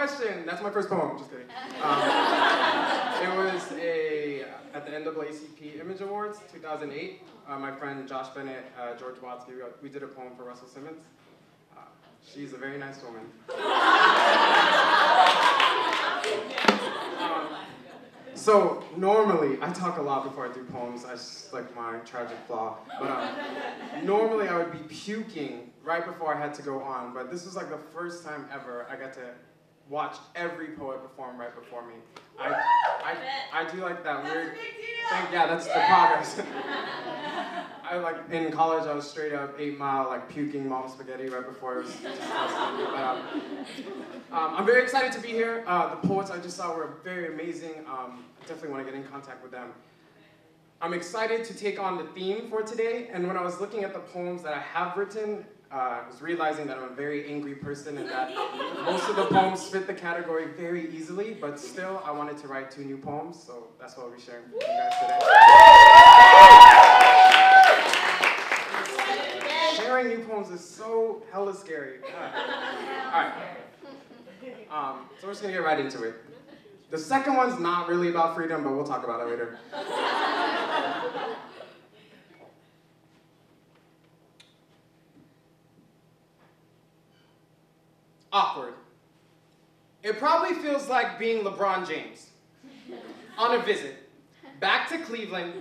question. That's my first poem. Just kidding. It was at the NAACP Image Awards, 2008. My friend Josh Bennett, George Watsky, we did a poem for Russell Simmons. She's a very nice woman. So normally, I talk a lot before I do poems. That's like my tragic flaw. But normally I would be puking right before I had to go on. But this is like the first time ever I got to watch every poet perform right before me. I do like that weird. Yeah, that's the progress. I like in college. I was straight up 8 Mile like puking mom spaghetti right before it was disgusting. But, I'm very excited to be here. The poets I just saw were very amazing. I definitely want to get in contact with them. I'm excited to take on the theme for today. And when I was looking at the poems that I have written, I was realizing that I'm a very angry person and that most of the poems fit the category very easily, but still I wanted to write 2 new poems, so that's what I'll be sharing with you guys today. Sharing new poems is so hella scary. Alright. So we're just gonna get right into it. The second one's not really about freedom, but we'll talk about it later. Awkward. It probably feels like being LeBron James on a visit back to Cleveland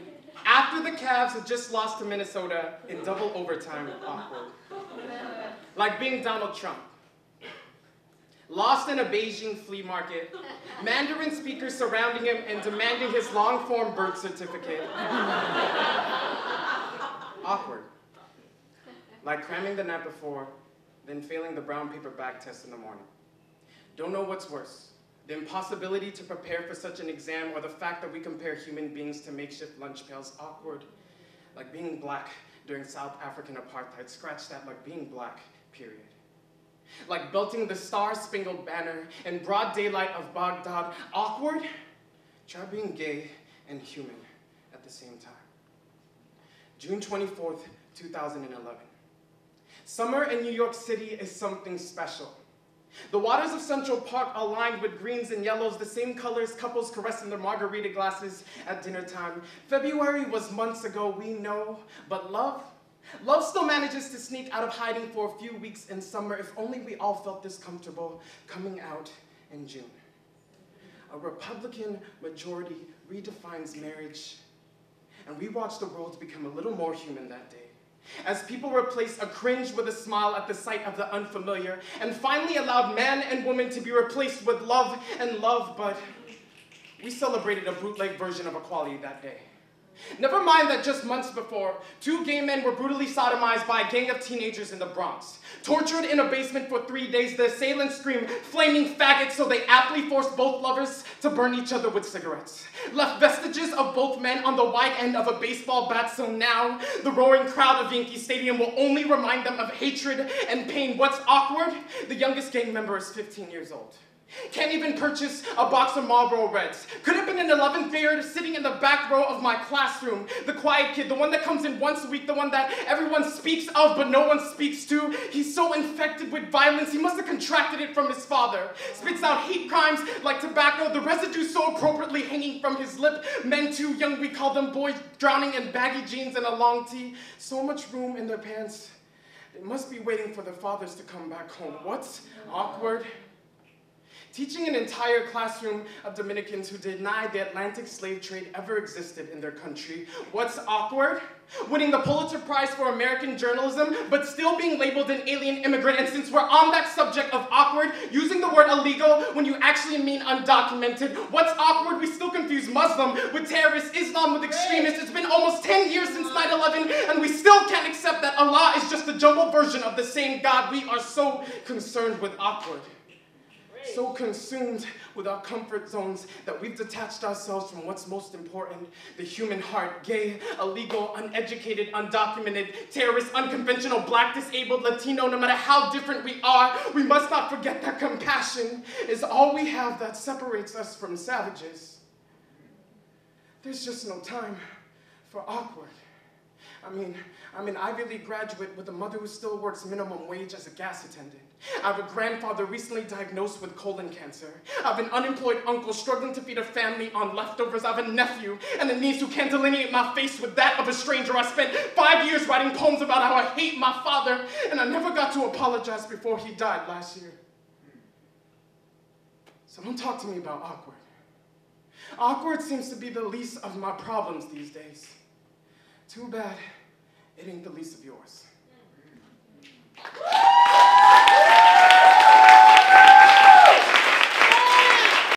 after the Cavs had just lost to Minnesota in double overtime. Awkward. Like being Donald Trump. Lost in a Beijing flea market, Mandarin speakers surrounding him and demanding his long-form birth certificate. Awkward. Like cramming the night before, then failing the brown paper bag test in the morning. Don't know what's worse, the impossibility to prepare for such an exam or the fact that we compare human beings to makeshift lunch pails. Awkward. Like being black during South African apartheid. Scratch that, like being black, period. Like belting the Star-Spangled Banner in broad daylight of Baghdad. Awkward? Try being gay and human at the same time. June 24th, 2011. Summer in New York City is something special. The waters of Central Park are lined with greens and yellows, the same colors couples caress in their margarita glasses at dinner time. February was months ago, we know, but love still manages to sneak out of hiding for a few weeks in summer. If only we all felt this comfortable coming out in June. A Republican majority redefines marriage, and we watched the world become a little more human that day. As people replaced a cringe with a smile at the sight of the unfamiliar, and finally allowed man and woman to be replaced with love and love, but we celebrated a bootleg version of equality that day. Never mind that just months before, 2 gay men were brutally sodomized by a gang of teenagers in the Bronx. Tortured in a basement for 3 days, the assailants screamed flaming faggots, so they aptly forced both lovers to burn each other with cigarettes. Left vestiges of both men on the wide end of a baseball bat, so now the roaring crowd of Yankee Stadium will only remind them of hatred and pain. What's awkward? The youngest gang member is 15 years old. Can't even purchase a box of Marlboro Reds. Could have been an 11th grader sitting in the back row of my classroom. The quiet kid, the one that comes in once a week, the one that everyone speaks of but no one speaks to. He's so infected with violence, he must have contracted it from his father. Spits out hate crimes like tobacco, the residue so appropriately hanging from his lip. Men too young, we call them boys, drowning in baggy jeans and a long tee. So much room in their pants. They must be waiting for their fathers to come back home. What's awkward? Teaching an entire classroom of Dominicans who denied the Atlantic slave trade ever existed in their country. What's awkward? Winning the Pulitzer Prize for American journalism, but still being labeled an alien immigrant. And since we're on that subject of awkward, using the word illegal when you actually mean undocumented. What's awkward? We still confuse Muslim with terrorists, Islam with extremists. It's been almost 10 years since 9/11, and we still can't accept that Allah is just a jumbled version of the same God. We are so concerned with awkward. So consumed with our comfort zones that we've detached ourselves from what's most important, the human heart. Gay, illegal, uneducated, undocumented, terrorist, unconventional, black, disabled, Latino, no matter how different we are, we must not forget that compassion is all we have that separates us from savages. There's just no time for awkward. I'm an Ivy League graduate with a mother who still works minimum wage as a gas attendant. I have a grandfather recently diagnosed with colon cancer. I have an unemployed uncle struggling to feed a family on leftovers. I have a nephew and a niece who can't delineate my face with that of a stranger. I spent 5 years writing poems about how I hate my father, and I never got to apologize before he died last year. So don't talk to me about awkward. Awkward seems to be the least of my problems these days. Too bad it ain't the least of yours.